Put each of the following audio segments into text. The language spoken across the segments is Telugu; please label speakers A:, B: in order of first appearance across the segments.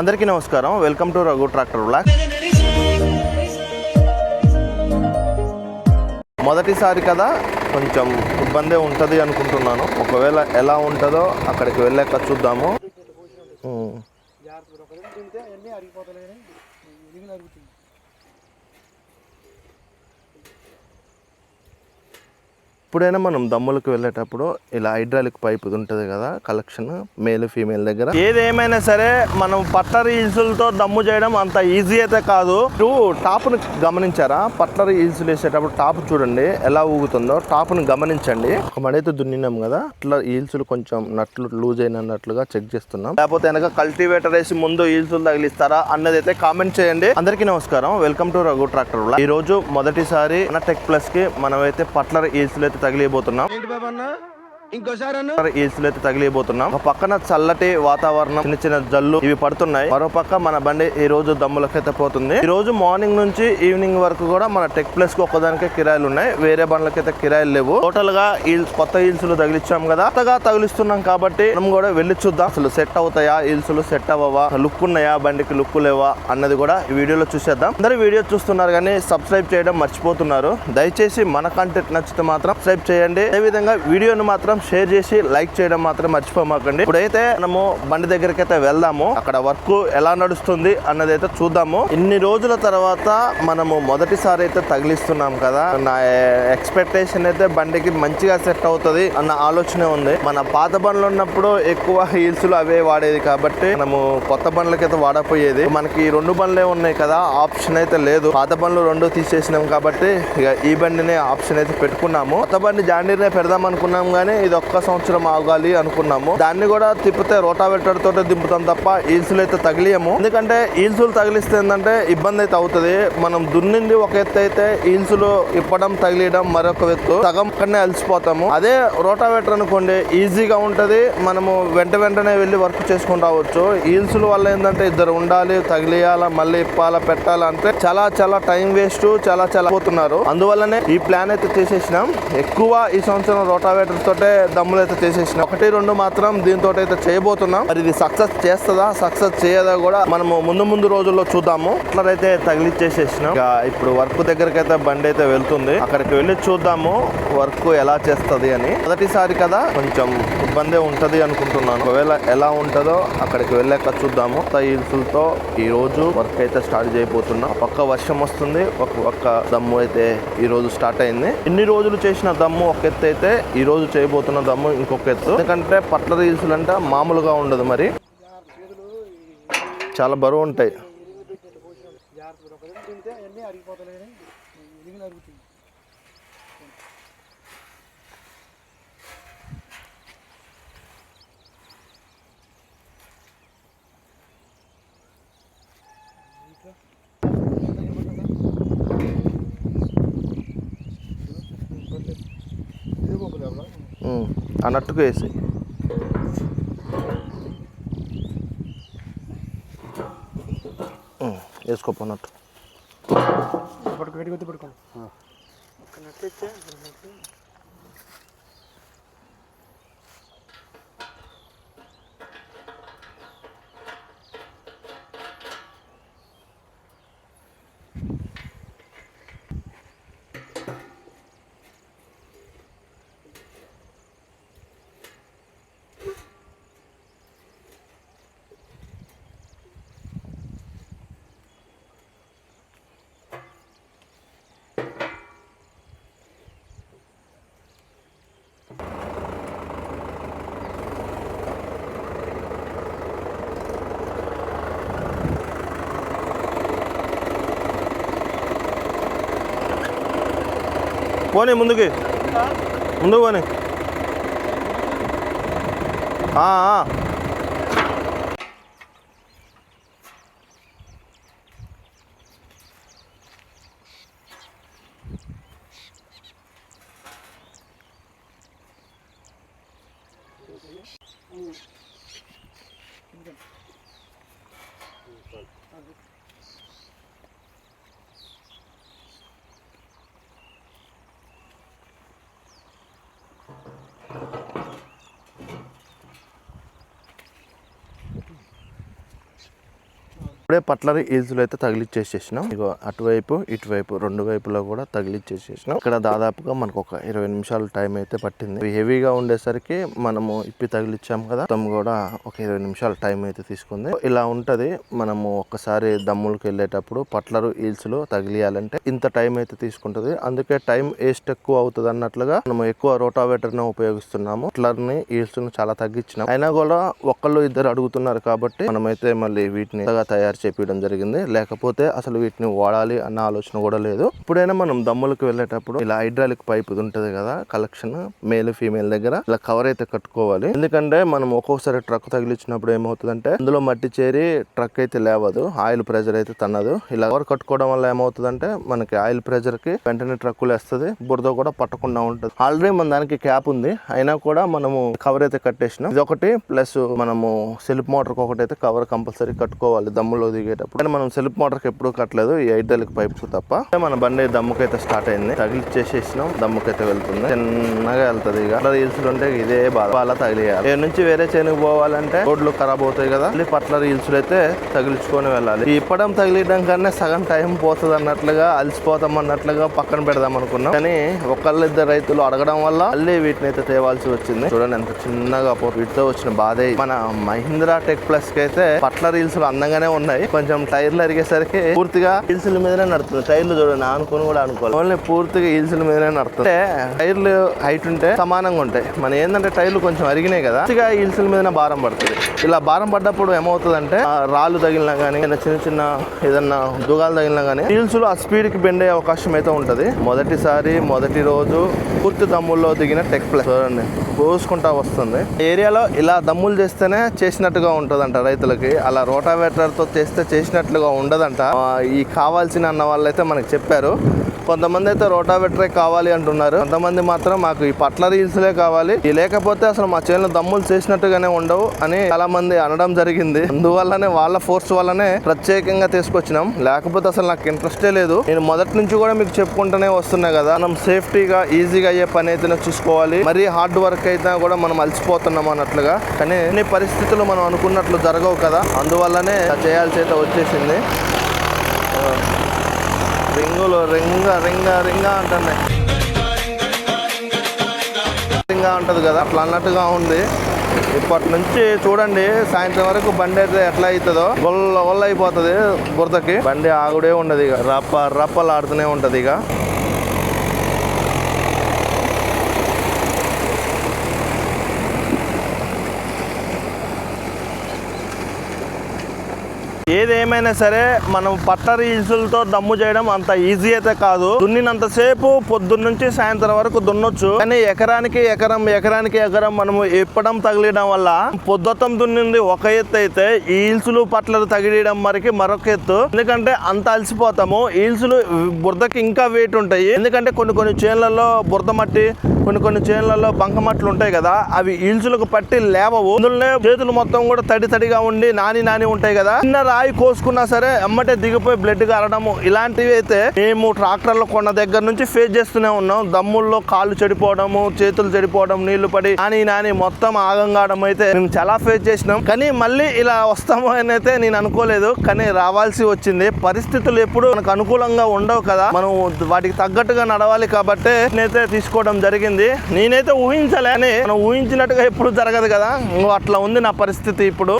A: అందరికీ నమస్కారం. Welcome to Raghu tractor blog. మొదటిసారి కదా, కొంచెం ఇబ్బందే ఉంటుంది అనుకుంటున్నాను. ఒకవేళ ఎలా ఉంటుందో అక్కడికి వెళ్ళాక చూద్దాము. ఎప్పుడైనా మనం దమ్ములకు వెళ్ళేటప్పుడు ఇలా హైడ్రాలిక్ పైప్ ఉంటుంది కదా, కలెక్షన్ మేల్ ఫీమేల్ దగ్గర. ఏదేమైనా సరే మనం పట్లర్ ఈల్సులతో దమ్ము చేయడం అంత ఈజీ అయితే కాదు. టాప్ను గమనించారా? పట్లర్ ఈల్సులు వేసేటప్పుడు టాప్ చూడండి ఎలా ఊగుతుందో. టాప్ను గమనించండి. ఒక మడైతే దున్నినాం కదా, అట్లా ఈల్సులు కొంచెం నట్లు లూజ్ అయినట్లుగా చెక్ చేస్తున్నాం. లేకపోతే వెనక కల్టివేటర్ వేసి ముందు ఈల్సులు తగిలిస్తారా అన్నది అయితే కామెంట్ చేయండి. అందరికీ నమస్కారం. Welcome to Raghu tractor blog. ఈ రోజు మొదటిసారి మన టెక్ ప్లస్ కి మనమైతే పట్లర్ ఈల్సులు అయితే తగిలిపోతున్నాం. ఈల్సులు అయితే తగిలిపోతున్నాం. ఒక పక్కన చల్లటి వాతావరణం, చిన్న చిన్న జల్లు ఇవి పడుతున్నాయి. మరో పక్క మన బండి ఈ రోజు దమ్ములకైతే పోతుంది. ఈ రోజు మార్నింగ్ నుంచి ఈవినింగ్ వరకు కూడా మన టెక్ ప్లస్ కి ఒక్కదానికే కిరాయిలు ఉన్నాయి. వేరే బండ్లకైతే కిరాయిలు లేవు. టోటల్ గా కొత్త ఈల్సులు తగిలిచ్చాం కదా, కొత్తగా తగిలిస్తున్నాం కాబట్టి మనం కూడా వెళ్ళి చూద్దాం. అసలు సెట్ అవుతాయా ఈల్సులు, సెట్ అవ్వవా, లుక్ ఉన్నాయా బండికి, లుక్ లేవా అన్నది కూడా ఈ వీడియోలో చూసేద్దాం. అందరూ వీడియో చూస్తున్నారు కానీ సబ్స్క్రైబ్ చేయడం మర్చిపోతున్నారు. దయచేసి మన కంటెంట్ నచ్చితే మాత్రం సబ్స్క్రైబ్ చేయండి. అదేవిధంగా వీడియోను మాత్రం షేర్ చేసి లైక్ చేయడం మాత్రం మర్చిపోమాకండి. ఇప్పుడైతే మనము బండి దగ్గరికి అయితే వెళ్దాము. అక్కడ వర్క్ ఎలా నడుస్తుంది అన్నది అయితే చూద్దాము. ఇన్ని రోజుల తర్వాత మనము మొదటిసారి అయితే తగిలిస్తున్నాం కదా, నా ఎక్స్పెక్టేషన్ అయితే బండికి మంచిగా సెట్ అవుతుంది అన్న ఆలోచన ఉంది. మన పాత బండ్లు ఉన్నప్పుడు ఎక్కువ హీల్స్లు అవే వాడేది కాబట్టి మనము కొత్త బండ్లకైతే వాడపోయేది. మనకి ఈ రెండు బండ్లే ఉన్నాయి కదా, ఆప్షన్ అయితే లేదు. పాత బండ్లు రెండు తీసేసినాం కాబట్టి ఇక ఈ బండినే ఆప్షన్ అయితే పెట్టుకున్నాము. కొత్త బండి జాండీర్నే పెడదాం అనుకున్నాం కానీ ఇది ఒక్క సంవత్సరం ఆగాలి అనుకున్నాము. దాన్ని కూడా తిప్పితే రోటావేటర్ తోటే దింపుతాం తప్ప ఈల్సులు అయితే తగిలియము. ఎందుకంటే ఈల్సులు తగిలిస్తే ఏంటంటే ఇబ్బంది అయితే అవుతుంది. మనం దున్నింది ఒక ఎత్తు అయితే ఈల్సులు ఇప్పడం తగిలియడం మరొక ఎత్తు, సగం కన్నా అలసిపోతాము. అదే రోటావేటర్ అనుకోండి ఈజీగా ఉంటది. మనము వెంటనే వెళ్ళి వర్క్ చేసుకుని రావచ్చు. ఈల్సుల వల్ల ఏంటంటే ఇద్దరు ఉండాలి, తగిలియాలా, మళ్ళీ ఇప్పాలా, పెట్టాలా అంటే చాలా టైం వేస్ట్, చాలా పోతున్నారు. అందువల్లనే ఈ ప్లాన్ అయితే చేసేసినాం. ఎక్కువ ఈ సంవత్సరం రోటావేటర్ తోటే దమ్ములు అయితే చేసేసినాం. 1-2 మాత్రం దీంతో అయితే చేయబోతున్నాం. మరి ఇది సక్సెస్ చేస్తుందా, సక్సెస్ చేయదా కూడా మనము ముందు రోజుల్లో చూద్దాము. అట్లా అయితే తగిలిచ్చేసేసినాం. ఇప్పుడు వర్క్ దగ్గరికి అయితే బండి అయితే వెళ్తుంది. అక్కడికి వెళ్ళి చూద్దాము వర్క్ ఎలా చేస్తుంది అని. మొదటిసారి కదా, కొంచెం ఇబ్బందే ఉంటది అనుకుంటున్నాను. ఒకవేళ ఎలా ఉంటుందో అక్కడికి వెళ్ళాక చూద్దాము. ఈల్సులతో ఈ రోజు వర్క్ అయితే స్టార్ట్ చేయబోతున్నాం. పక్క వర్షం వస్తుంది, ఒక పక్క దమ్ము అయితే ఈ రోజు స్టార్ట్ అయింది. ఇన్ని రోజులు చేసిన దమ్ము ఒక ఎత్తు అయితే ఈ రోజు చేయబోతున్న దమ్ము ఇంకొక ఎత్తు. ఎందుకంటే పట్లర్ ఈల్సులు అంటే మామూలుగా ఉండదు, మరి చాలా బరువు ఉంటాయి. అన్నట్టుగా వేసి వేసుకోపోన్నట్టు పోనీ ముందుకు పోనీ. ఇప్పుడే పట్లర్ ఈల్స్లు అయితే తగిలిచ్చేసేసినాం. ఇగో అటువైపు ఇటువైపు రెండు వైపులో కూడా తగిలిచ్చేసేసినాం. ఇక్కడ దాదాపుగా మనకు ఒక 20 నిమిషాలు టైం అయితే పట్టింది. హెవీగా ఉండేసరికి మనము ఇప్పి తగిలిచ్చాం కదా, మొత్తం కూడా ఒక 20 నిమిషాల టైం అయితే తీసుకుంది. ఇలా ఉంటది. మనము ఒక్కసారి దమ్ములకు వెళ్ళేటప్పుడు పట్లర్ ఈల్స్లు తగిలియాలంటే ఇంత టైం అయితే తీసుకుంటది. అందుకే టైం వేస్ట్ ఎక్కువ అవుతుంది అన్నట్లుగా మనం ఎక్కువ రోటావేటర్ ని ఉపయోగిస్తున్నాము. పట్లర్ ని ఈల్స్ ను చాలా తగ్గించినాం. అయినా కూడా ఒకళ్ళు ఇద్దరు అడుగుతున్నారు కాబట్టి మనమైతే మళ్ళీ వీటిని తయారు చేపించడం జరిగింది. లేకపోతే అసలు వీటిని వాడాలి అన్న ఆలోచన కూడా లేదు. ఇప్పుడైనా మనం దమ్ములకు వెళ్ళేటప్పుడు ఇలా హైడ్రాలిక్ పైప్ ఉంటది కదా, కలెక్షన్ మేల్ ఫీమేల్ దగ్గర ఇలా కవర్ అయితే కట్టుకోవాలి. ఎందుకంటే మనం ఒక్కొక్కసారి ట్రక్ తగిలించినప్పుడు ఏమవుతుందంటే అందులో మట్టి చేరి ట్రక్ అయితే లేవదు, ఆయిల్ ప్రెజర్ అయితే తన్నదు. ఇలా కవర్ కట్టుకోవడం వల్ల ఏమవుతుందంటే మనకి ఆయిల్ ప్రెజర్ కి వెంటనే ట్రక్కులు వేస్తుంది, బురద కూడా పట్టకుండా ఉంటుంది. ఆల్రెడీ మన దానికి క్యాప్ ఉంది, అయినా కూడా మనము కవర్ అయితే కట్టేసినాం. ఇది ఒకటి ప్లస్ మనము సెల్ఫ్ మోటార్ కి ఒకటి అయితే కవర్ కంపల్సరీ కట్టుకోవాలి దమ్ములో దిగేటప్పుడు. కానీ మనం సెల్ఫ్ మోటార్ కి ఎప్పుడు కట్టలేదు, ఈ హైడ్రాలిక్ పైప్ తప్ప. మన బండి దమ్ముకైతే స్టార్ట్ అయింది, తగిలిచ్చేసేసినాం. దమ్ముకైతే వెళ్తుంది, చిన్నగా వెళ్తుంది. ఇక రీల్స్ ఉంటే ఇదే బాగా తగిలియాలి. ఏ నుంచి వేరే చేనుకు పోవాలంటే రోడ్లు ఖరాబ్ అవుతాయి కదా, పట్ల రీల్స్ అయితే తగిలించుకొని వెళ్ళాలి. ఈ ఇప్పడం తగిలియడం కన్నా సగం టైం పోతుంది అన్నట్లుగా, అలసిపోతాం అన్నట్లుగా పక్కన పెడదాం అనుకున్నాం. కానీ ఒకళ్ళిద్దరు రైతులు అడగడం వల్ల మళ్ళీ వీటిని అయితే తేవాల్సి వచ్చింది. చూడండి ఎంత చిన్నగా వీటితో వచ్చిన బాధే. మన మహీంద్రా టెక్ ప్లస్ కి అయితే పట్ల రీల్స్ అందంగానే ఉన్నాయి. కొంచెం టైర్లు అరిగేసరికి పూర్తిగా హిల్స్ల మీదనే నడుతుంది. టైర్లు చూడండి ఆనుకొని కూడా అనుకోవాలి, ఓన్లీ పూర్తిగా హిల్స్ల మీదనే నడుతుంది. టైర్లు హైట్ ఉంటే సమానంగా ఉంటాయి. మన ఏంటంటే టైర్లు కొంచెం అరిగినాయి కదా, హిల్స్ల మీదనే భారం పడుతుంది. ఇలా భారం పడ్డప్పుడు ఏమవుతుందంటే రాళ్ళు తగిలినా గానీ చిన్న చిన్న ఏదన్నా దుగాలు తగిలినా గానీ హిల్స్ ఆ స్పీడ్ కి బెండే అవకాశం అయితే ఉంటది. మొదటి రోజు పూర్తి దమ్ముల్లో దిగిన టెక్ ప్లస్ చూడండి పోసుకుంటా వస్తుంది. ఏరియాలో ఇలా దమ్ములు చేస్తేనే చేసినట్టుగా ఉంటదంట రైతులకి, అలా రోటావేటర్ తో చేస్తే చేసినట్లుగా ఉండదంట. ఈ కావాల్సిన అన్న వాళ్ళైతే మనకు చెప్పారు. కొంతమంది అయితే రోటావేటరే కావాలి అంటున్నారు, కొంతమంది మాత్రం మాకు ఈ పట్ల రీల్స్లే కావాలి, లేకపోతే అసలు మా చేనులో దమ్ములు చేసినట్టుగానే ఉండవు అని చాలా మంది అనడం జరిగింది. అందువల్లనే వాళ్ళ ఫోర్స్ వల్లనే ప్రత్యేకంగా తీసుకొచ్చినాం, లేకపోతే అసలు నాకు ఇంట్రెస్టే లేదు. నేను మొదటి నుంచి కూడా మీకు చెప్పుకుంటూనే వస్తున్నా కదా, మనం సేఫ్టీగా ఈజీగా అయ్యే పని అయితేనే చూసుకోవాలి. మరీ హార్డ్ వర్క్ అయితే కూడా మనం అలసిపోతున్నాం అన్నట్లుగా. కానీ అన్ని పరిస్థితులు మనం అనుకున్నట్లు జరగవు కదా, అందువల్లనే చేయాల్సి అయితే వచ్చేసింది. రింగులు రింగా అంటున్నాయి, రింగా ఉంటది కదా అట్లా అన్నట్టుగా ఉంది. ఇప్పటి నుంచి చూడండి సాయంత్రం వరకు బండి అయితే ఎట్లా అవుతుందో, గొల్ల అయిపోతుంది బురదకి. బండి ఆగుడే ఉండదు, ఇక రప్పలాడుతూనే ఉంటది. ఇక ఏదేమైనా సరే మనం పట్ల ఈల్సులతో దమ్ము చేయడం అంత ఈజీ అయితే కాదు. దున్నినంతసేపు పొద్దున్న నుంచి సాయంత్రం వరకు దున్నొచ్చు, కానీ ఎకరానికి ఎకరం మనము ఇప్పడం తగిలియడం వల్ల పొద్దుతం దున్నింది ఒక ఎత్తు అయితే ఈల్సులు పట్లలు తగిలియడం మరికి మరొక ఎత్తు. ఎందుకంటే అంత అలసిపోతాము. ఈల్సులు బురదకి ఇంకా వెయిట్ ఉంటాయి, ఎందుకంటే కొన్ని చేన్లలో బురద మట్టి, కొన్ని చేన్లలో బంకమట్లు ఉంటాయి కదా, అవి ఈల్సులకు పట్టి లేవవు. అందులోనే చేతులు మొత్తం కూడా తడిగా ఉండి నాని ఉంటాయి కదా, చిన్న రాయి కోసుకున్నా సరే అమ్మటే దిగిపోయి బ్లడ్ కారడము, ఇలాంటివి అయితే మేము ట్రాక్టర్లో కొన్న దగ్గర నుంచి ఫేస్ చేస్తూనే ఉన్నాం. దమ్ముల్లో కాళ్ళు చెడిపోవడము, చేతులు చెడిపోవడం, నీళ్లు పడి నాని మొత్తం ఆగం కావడం అయితే మేము చాలా ఫేస్ చేసినాం. కానీ మళ్ళీ ఇలా వస్తాము అని అయితే నేను అనుకోలేదు, కానీ రావాల్సి వచ్చింది. పరిస్థితులు ఎప్పుడు మనకు అనుకూలంగా ఉండవు కదా, మనం వాటికి తగ్గట్టుగా నడవాలి కాబట్టి నేనైతే తీసుకోవడం జరిగింది. నేనైతే ఊహించలే, అని మనం ఊహించినట్టుగా ఎప్పుడు జరగదు కదా, అట్లా ఉంది నా పరిస్థితి ఇప్పుడు.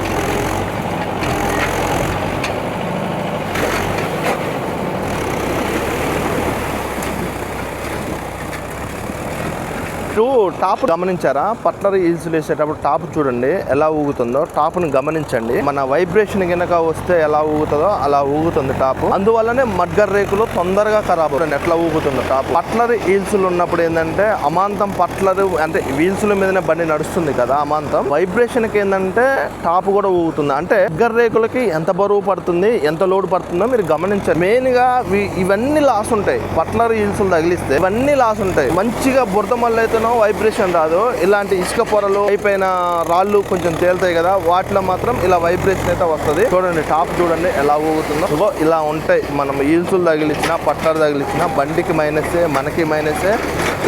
A: టాప్ గమనించారా? పట్ల ఈల్స్ వేసేటప్పుడు టాప్ చూడండి ఎలా ఊగుతుందో, టాప్ ను గమనించండి. మన వైబ్రేషన్ కనుక వస్తే ఎలా ఊగుతుందో అలా ఊగుతుంది టాప్. అందువల్లనే మడ్గర్ రేకులు తొందరగా ఖరాబ్ అవుతుంది, ఎట్లా ఊగుతుందో టాప్. పట్లర్ ఈల్స్ ఉన్నప్పుడు ఏంటంటే అమాంతం పట్లర్ అంటే వీల్స్ మీదనే బండి నడుస్తుంది కదా, అమాంతం వైబ్రేషన్ కి ఏంటంటే టాప్ కూడా ఊగుతుంది. అంటే మడ్గర్ రేకులకి ఎంత బరువు పడుతుంది, ఎంత లోడ్ పడుతుందో మీరు గమనించారు. మెయిన్ గా ఇవన్నీ లాస్ ఉంటాయి, పట్లర్ ఈల్స్ తగిలిస్తే ఇవన్నీ లాస్ ఉంటాయి. మంచిగా బురద మళ్ళీ అయితే వైబ్రేషన్ రాదు. ఇలాంటి ఇసుక పొరలు అయిపోయిన రాళ్ళు కొంచెం తేలుతాయి కదా, వాటిలో మాత్రం ఇలా వైబ్రేషన్ అయితే వస్తుంది. చూడండి టాప్ చూడండి ఎలా ఊగుతుందో. ఇలా ఉంటాయి. మనం ఈల్సులు తగిలించిన పట్లర్ తగిలించిన బండికి మైనసే, మనకి మైనసే,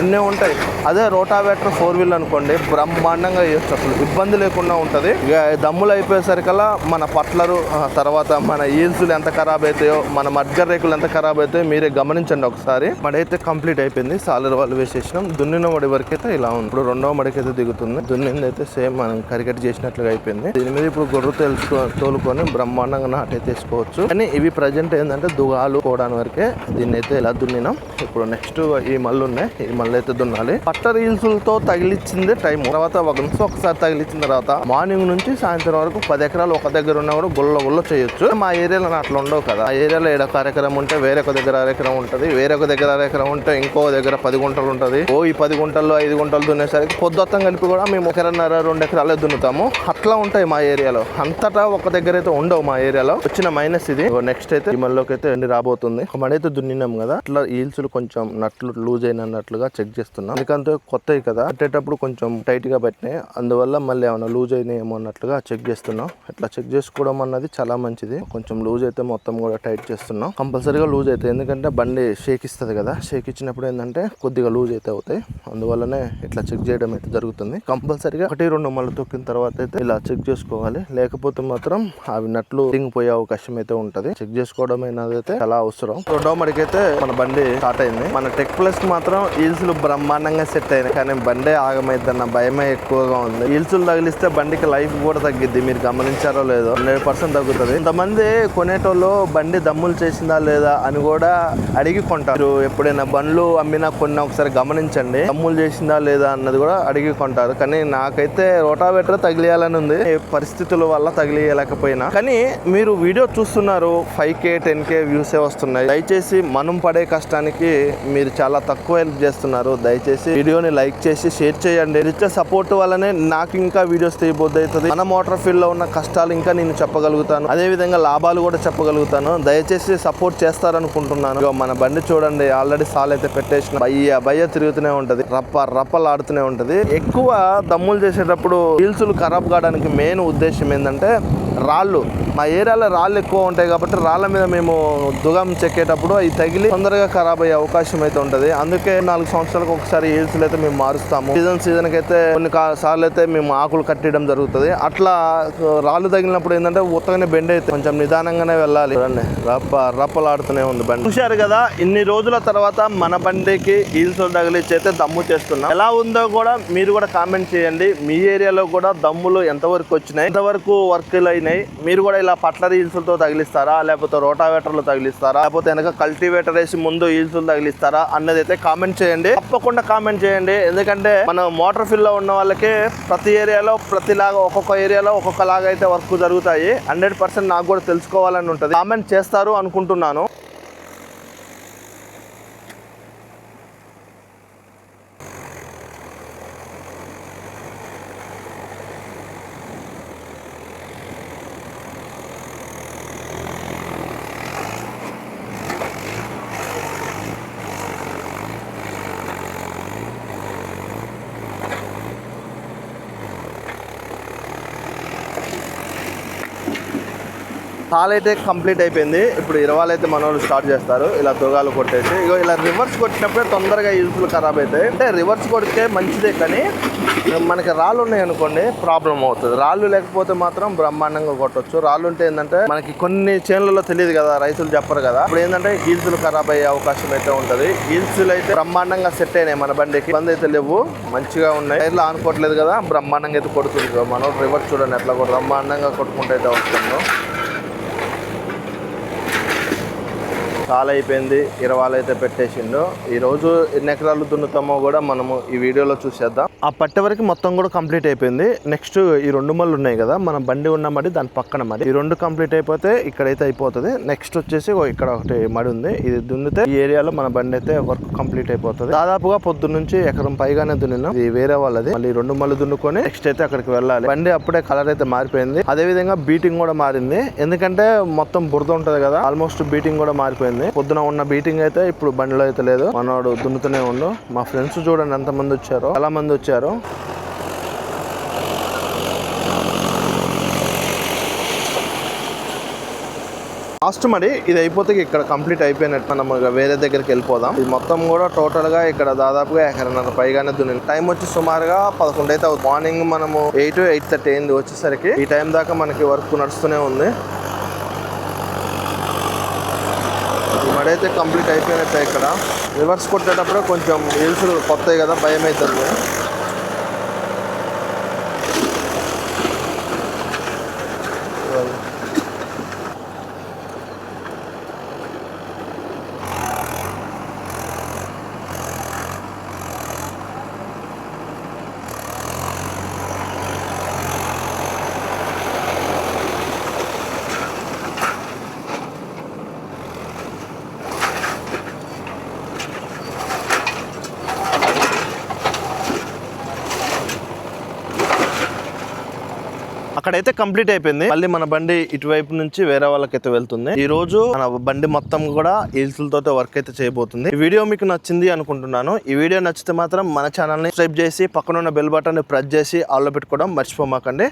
A: ఇన్నే ఉంటాయి. అదే రోటావేటర్ 4 వీల్ అనుకోండి బ్రహ్మాండంగా వేయచ్చు, అసలు ఇబ్బంది లేకుండా ఉంటుంది. ఇక దమ్ములు అయిపోయేసరికల్లా మన పట్లరు తర్వాత మన ఈల్సులు ఎంత ఖరాబ్ అవుతాయో, మన మడ్గర్ రేకులు ఎంత ఖరాబ్ అవుతాయో మీరే గమనించండి ఒకసారి. మడైతే కంప్లీట్ అయిపోయింది, సాలర్ వాళ్ళు వేసేసినాం. దున్నిన మడి వరకు అయితే ఇలా ఉంది. ఇప్పుడు రెండవ మడికి అయితే దిగుతుంది. దున్నింది అయితే సేమ్ మనం కరికట్ చేసినట్లుగా అయిపోయింది. దీని మీద ఇప్పుడు గొర్రె తోలుకొని బ్రహ్మాండంగా నాటైతే వేసుకోవచ్చు. కానీ ఇవి ప్రజెంట్ ఏంటంటే దుగాలు పోవడానికి వరకే దీన్ని అయితే ఇలా దున్నినాం. ఇప్పుడు నెక్స్ట్ ఈ మళ్ళు ఉన్నాయి, ఈ మళ్ళీ అయితే దున్నాలి. పట్టర్ ఈల్సులతో తగిలిచ్చింది టైం. తర్వాత ఒకసారి తగిలిచ్చిన తర్వాత మార్నింగ్ నుంచి సాయంత్రం వరకు 10 ఎకరాలు ఒక దగ్గర ఉన్నా కూడా గుల్ల చేయొచ్చు. మా ఏరియాలో అట్లా ఉండవు కదా. ఆ ఏరియాలో 7 ఎకరం ఉంటే వేరొక దగ్గర 1 ఎకరం ఉంటుంది, వేరొక దగ్గర 1 ఎకరం ఉంటే ఇంకో దగ్గర 10 గుంటలు ఉంటుంది. ఈ 10 గుంటల్లో 5 గుంటలు దున్నేసరికి పొద్దుత్తం కలిపి కూడా మేము 1.5-2 ఎకరాలే దున్నుతాము. అట్లా ఉంటాయి మా ఏరియాలో. అంతటా ఒక దగ్గర అయితే ఉండవు మా ఏరియాలో. వచ్చిన మైనస్ ఇది. నెక్స్ట్ అయితే ఈ మళ్ళీకి అయితే ఎండి రాబోతుంది. మడైతే దున్నినాం కదా, అట్లా ఈల్సులు కొంచెం నట్లు లూజ్ అయినట్లుగా చెక్ చేస్తున్నాం. ఎందుకంటే కొత్తవి కదా, పెట్టేటప్పుడు కొంచెం టైట్ గా పెట్టినాయి, అందువల్ల మళ్ళీ ఏమైనా లూజ్ అయినాయేమో అన్నట్లుగా చెక్ చేస్తున్నాం. ఇట్లా చెక్ చేసుకోవడం అన్నది చాలా మంచిది. కొంచెం లూజ్ అయితే మొత్తం కూడా టైట్ చేస్తున్నాం. కంపల్సరీగా లూజ్ అవుతాయి, ఎందుకంటే బండి షేక్ ఇస్తుంది కదా. షేక్ ఇచ్చినప్పుడు ఏంటంటే కొద్దిగా లూజ్ అయితే అవుతాయి, అందువల్లనే ఇట్లా చెక్ చేయడం అయితే జరుగుతుంది. కంపల్సరీగా 1-2 మళ్ళీ తొక్కిన తర్వాత అయితే ఇలా చెక్ చేసుకోవాలి, లేకపోతే మాత్రం అవి నట్లు పోయే అవకాశం అయితే ఉంటది. చెక్ చేసుకోవడం అయితే చాలా అవసరం. రెండో మడికైతే మన బండి స్టార్ట్ అయింది. మన టెక్ ప్లస్ మాత్రం ఈల్సులు బ్రహ్మాండంగా సెట్ అయినాయి, కానీ బండి ఆగమైద్దన్న భయమే ఎక్కువగా ఉంది. ఈల్సులు తగిలిస్తే బండికి లైఫ్ కూడా తగ్గిద్ది, మీరు గమనించారో లేదో. 100% తగ్గుతుంది. కొంతమంది కొనేటోళ్ళు బండి దమ్ములు చేసిందా లేదా అని కూడా అడిగి కొంటారు. ఎప్పుడైనా బండ్లు అమ్మినా కొన్నా ఒకసారి గమనించండి, దమ్ములు చేసిందా లేదా అన్నది కూడా అడిగి కొంటారు. కానీ నాకైతే రోటావేటర్ తగిలియాలని ఉంది, పరిస్థితుల వల్ల తగిలియలేకపోయినా. కానీ మీరు వీడియో చూస్తున్నారు, 5K 10K వ్యూసే వస్తున్నాయి. దయచేసి మనం పడే కష్టానికి మీరు చాలా తక్కువ హెల్ప్ చేస్తున్నారు. దయచేసి వీడియోని లైక్ చేసి షేర్ చేయండి. ఇచ్చే సపోర్ట్ వల్లనే నాకు ఇంకా వీడియోస్ తీయబోద్ది అవుతుంది. మన మోటార్ ఫీల్డ్ లో ఉన్న కష్టాలు ఇంకా నేను చెప్పగలుగుతాను, అదే విధంగా లాభాలు కూడా చెప్పగలుగుతాను. దయచేసి సపోర్ట్ చేస్తారనుకుంటున్నాను. మన బండి చూడండి, ఆల్రెడీ సాల్ అయితే పెట్టేసిన, బయ్య తిరుగుతూనే ఉంటది, రప్పలాడుతూనే ఉంటది. ఎక్కువ దమ్ములు చేసేటప్పుడు ఈల్సులు ఖరాబ్ కావడానికి మెయిన్ ఉద్దేశం ఏంటంటే రాళ్ళు. మా ఏరియాలో రాళ్ళు ఎక్కువ ఉంటాయి కాబట్టి రాళ్ళ మీద మేము దుగం చెక్కేటప్పుడు అవి తగిలి తొందరగా ఖరాబ్ అయ్యే అవకాశం అయితే ఉంటది. అందుకే 4 సంవత్సరాలకు ఒకసారి ఈల్సులు అయితే మేము మారుస్తాము. సీజన్ కి అయితే కొన్ని సార్లు అయితే మేము ఆకులు కట్టడం జరుగుతుంది. అట్లా రాళ్ళు తగిలినప్పుడు ఏంటంటే ఉత్తగానే బెండ్ అయితే కొంచెం నిదానంగానే వెళ్ళాలి. రప్పలాడుతూనే ఉంది బండి. చూశారు కదా, ఇన్ని రోజుల తర్వాత మన బండికి ఈల్సులు తగిలిచ్చి అయితే దమ్ము చేస్తున్నాం. ఎలా ఉందో కూడా మీరు కూడా కామెంట్ చేయండి. మీ ఏరియాలో కూడా దమ్ములు ఎంతవరకు వచ్చినాయి, ఎంతవరకు వర్క్లు అయినాయి. మీరు కూడా ఇలా పట్లర్ ఈల్సులతో తగిలిస్తారా, లేకపోతే రోటావేటర్లు తగిలిస్తారా, లేకపోతే వెనక కల్టివేటర్ వేసి ముందు ఈల్సులు తగిలిస్తారా అన్నది అయితే కామెంట్ చేయండి. తప్పకుండా కామెంట్ చేయండి, ఎందుకంటే మన మోటార్ ఫీల్డ్ లో ఉన్న వాళ్ళకి ప్రతి ఏరియాలో ప్రతిలాగా ఒక్కొక్క ఏరియాలో ఒక్కొక్కలాగా అయితే వర్క్ జరుగుతాయి. 100% నాకు కూడా తెలుసుకోవాలని ఉంటుంది. కామెంట్ చేస్తారు అనుకుంటున్నాను. హాల్ అయితే కంప్లీట్ అయిపోయింది. ఇప్పుడు ఇరవాలు అయితే మన వాళ్ళు స్టార్ట్ చేస్తారు. ఇలా దుగాలు కొట్టేసి ఇగో ఇలా రివర్స్ కొట్టినప్పుడే తొందరగా ఈల్సులు ఖరాబ్ అవుతాయి. అంటే రివర్స్ కొడితే మంచిదే, కానీ మనకి రాళ్ళు ఉన్నాయి అనుకోండి ప్రాబ్లం అవుతుంది. రాళ్ళు లేకపోతే మాత్రం బ్రహ్మాండంగా కొట్టవచ్చు. రాళ్ళు ఉంటే ఏంటంటే మనకి కొన్ని చేనులలో తెలియదు కదా, రైతులు చెప్పరు కదా. ఇప్పుడు ఏంటంటే ఈల్సులు ఖరాబ్ అయ్యే అవకాశం అయితే ఉంటుంది. ఈల్సులు అయితే బ్రహ్మాండంగా సెట్ అయినాయి మన బండికి, ఇబ్బంది అయితే లేవు, మంచిగా ఉన్నాయి. టైర్లు ఆనుకోవట్లేదు కదా, బ్రహ్మాండంగా అయితే కొడుతుంది. మనం రివర్స్ చూడండి ఎట్లా కూడా బ్రహ్మాండంగా కొట్టుకుంటూ అయితే వస్తుందో. చాలా అయిపోయింది, 20 అయితే పెట్టేసిండు. ఈ రోజు ఎన్ని ఎకరాలు దున్నుతామో కూడా మనము ఈ వీడియోలో చూసేద్దాం. ఆ పట్టే వరకు మొత్తం కూడా కంప్లీట్ అయిపోయింది. నెక్స్ట్ ఈ 2 మళ్ళు ఉన్నాయి కదా, మన బండి ఉన్న మడి దాని పక్కన మడి, ఈ 2 కంప్లీట్ అయిపోతే ఇక్కడైతే అయిపోతుంది. నెక్స్ట్ వచ్చేసి ఇక్కడ ఒకటి మడి ఉంది, ఇది దున్నితే ఈ ఏరియాలో మన బండి అయితే వర్క్ కంప్లీట్ అయిపోతుంది. దాదాపుగా పొద్దున్న నుంచి ఎకరం పైగానే దున్నినాం. ఇది వేరే వాళ్ళది. మళ్ళీ 2 మళ్ళు దున్నుకొని నెక్స్ట్ అయితే అక్కడికి వెళ్ళాలి. బండి అప్పుడే కలర్ అయితే మారిపోయింది, అదే విధంగా బీటింగ్ కూడా మారింది. ఎందుకంటే మొత్తం బురద ఉంటది కదా, ఆల్మోస్ట్ బీటింగ్ కూడా మారిపోయింది. పొద్దున ఉన్న బీటింగ్ అయితే ఇప్పుడు బండిలో అయితే లేదు, మనోడు దున్నుతూనే ఉండు. మా ఫ్రెండ్స్ చూడండి ఎంత మంది వచ్చారో, చాలా మంది వచ్చారు. లాస్ట్ మరి ఇది అయిపోతే ఇక్కడ కంప్లీట్ అయిపోయినట్టు మనం వేరే దగ్గరికి వెళ్ళిపోదాం. ఇది మొత్తం కూడా టోటల్ గా ఇక్కడ దాదాపుగా 1.5 ఎకరాల పైగానే దున్నింది. టైం వచ్చి సుమారుగా 11 అయితే అవుతుంది. మార్నింగ్ మనము 8-8:30 అయింది వచ్చేసరికి. ఈ టైం దాకా మనకి వర్క్ నడుస్తూనే ఉంది. ఈ మడి అయితే కంప్లీట్ అయిపోయినట్టే. ఇక్కడ రివర్స్ కొట్టేటప్పుడు కొంచెం హిల్స్ కొత్తవి కదా, భయం అవుతుంది. అక్కడైతే కంప్లీట్ అయిపోయింది. మళ్ళీ మన బండి ఇటువైపు నుంచి వేరే వాళ్ళకైతే వెళ్తుంది. ఈ రోజు మన బండి మొత్తం కూడా ఈల్సులతో వర్క్ అయితే చేయబోతుంది. ఈ వీడియో మీకు నచ్చింది అనుకుంటున్నాను. ఈ వీడియో నచ్చితే మాత్రం మన ఛానల్ ని సబ్స్క్రైబ్ చేసి పక్కన ఉన్న బెల్ బటన్ ని ప్రెస్ చేసి ఆల్ లో పెట్టుకోవడం మర్చిపోమాకండి.